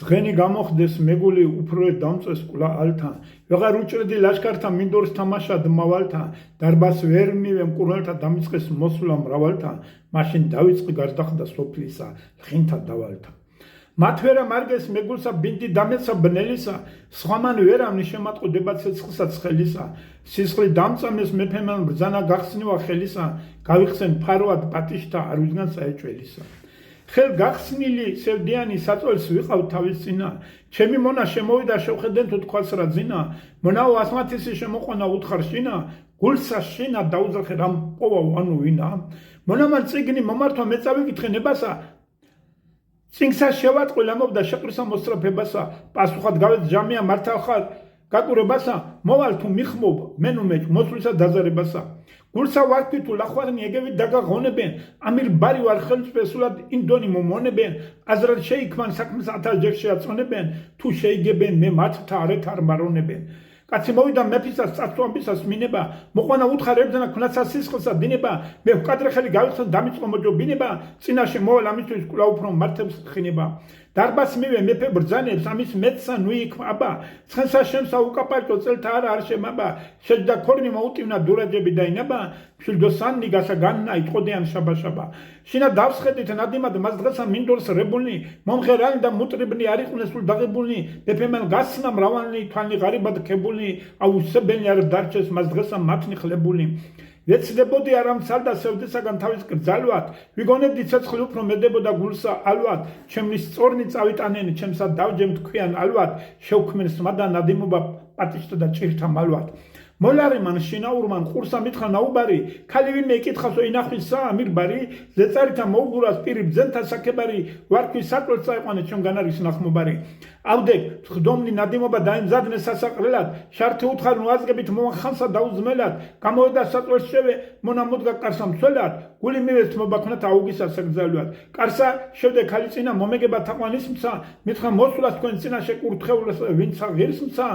დღენი გამოხდეს მეგული უფრო დამწეს კულა ალთან ვეღარ უჭრედი ლაშქართა მინდორს თამაშად მავალთან დარბას ვერ მივე მკურნალთა დამიწყეს მოსვლა მრავალთან მაშინ დავიწყე გარდახდა სოფლისა ხინთა დავალთა მათ ვერა მარგეს მეგულსა ბინდი დამეცა ბნელისა სხვამან ვერავნი შემატყუდება ცეცხლსა ცხელისა სისხლი დამწამეს მეფემან ბრძანა გახსნივა ხელისა გავიხსენ ფარვად პატიშთა არ ვიდგანსა ეჭველისა ხელ გახსნილი სევდიანი საწოლს ვიყავ თავის წინა ჩემი მონა შემოვიდა შევხედენ თუ თქვას რა ძინა მონაო ასმათისი შემოყვანა უთხარ შინა გულსა შინა დაუძახე რამ პოვა ანუ ვინა მონამან წიგნი მომართვა მეწავიკითხე ნებასა წინგსა შევატყვი ლამობდა შეყრისა მოსწრაფებასა პასუხად გავეთ ჯამია მართავხარ გაკურებასა მოვალ თუ მიხმობ მენუ მეჭ მოსვლისა დაზარებასა გულსა ვარქვი თუ ლახვარნი ეგევით დაგაღონებენ ამირ ბარი ვარ ხელმწიფესულად ინდონი მომონებენ აზრად შეიქმან საქმეს ათასჯერ შეაწონებენ თუ შეიგებენ მე მათთა არეთ არ მარონებენ კაცი მოვიდა მეფისას წარსვამისას მინება მოყვანა უთხარ ერთდანა ქნაცა სისხლსა დინება მე ვკადრე ხელი გავიხსენ დამიწყო მოჯობინება წინაშე მოვალ ამისთვის კვლავ უფრო მართებს ხინება დარბას მივე მეფე ბრძანებს ამის მეცსა ნუიქ აბა ცხენსა შემსა უკაპარჭო წელთა არ შემაბა შეჯდა ქორნი მოუტივნა დურაჯები დაინაბა მშილდოსანნი გასა განნა იტყოდიან შაბაშაბა შინა დავსხედით ნადიმად მას დღესა მინდორს რებულნი მომღერალი და მუტრიბნი არ იყვნენ სულ დაღებულნი მეფემან გასნა მრავალნი თვალნი ღარიბად ქებულნი აუცებელი არ დარჩეს მას დღესა მათნი ხლებული ვეცდებოდი არამცალდა სევდისაგან თავის გრძალვად ვიგონებდი ცეცხლი უფრო მედებოდა გულსა ალვად ჩემის სწორნი წავიტანენი ჩემსა დავჯემ თქვიან ალვად შევქმენ სმადა ნადიმობა პატიშთა და ჭირთა მალვად მოლარი მან შინაურმან ყურსა მითხრა ნაუბარი ქალი ვინმე იკითხავსო ინახვისა ამირბარი ზეწარითა მოუღურას პირი ბძენთა საკებარი ვარქვის საკველს წაიყვანე ჩემგან არის ნახმობარი ავდე ხდომნი ნადიმობა დაემზადნე სასაყრელად შართი უთხარ ნუაზგებით მომახანსა დაუზმელად გამოვიდა საკველს შევე მონა მოდგა კარსა მცველად გული მივეს მობაქნათ აუგისა საგზალვად კარსა შევდე ქალი წინა მომეგება თაყვანის მცა მითხრა მოსვლას თქვენ წინაშე კურთხეულს ვინცა ღირს მცა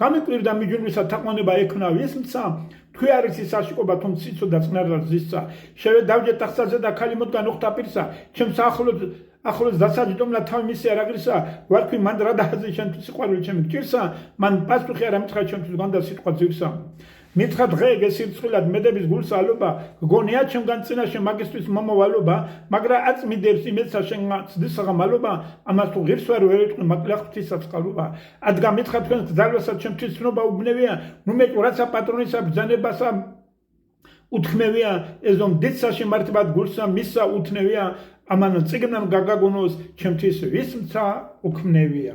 გამიკვირდა მიჯურვისა თაყვანება ექნა ვის მცა თქვი არის ის აშიკობა თუ მციცო და წნარად ზისცა შევე დავჯე ტახტაზე და ქალი მოდგა ნუხთა პირსა ჩემს ახლოს დასაჯდომლა თავი მისი არაგრისა ვარქვი მან რა დააზე შენთვის სიყვარული ჩემი გჭირსა მან პასუხი არ ამითხრა ჩემთვის განდა სიტყვა ძირსა მითხრა დღე გესირცხვილად მედების გულსა ალობა გგონია ჩემგან წინაშე მაგისტრის მომავალობა მაგრა აწ მიდევს იმედსა შენგან ცდისაღა მალობა ამას თუ ღირს ვერ ვერიტყვი მაგლა ღვთისაც ყალობა ადგა მითხრა თქვენ გძალვასა ჩემთვის ცნობა უბნევია ნუ მე ყურაცა პატრონისა ბრძანებასა უთქმევია ეზომ დეცსა შემართებად გულსა მისსა უთნევია ამან წიგნამ გაგაგონოს ჩემთვის ვის მცა უქმნევია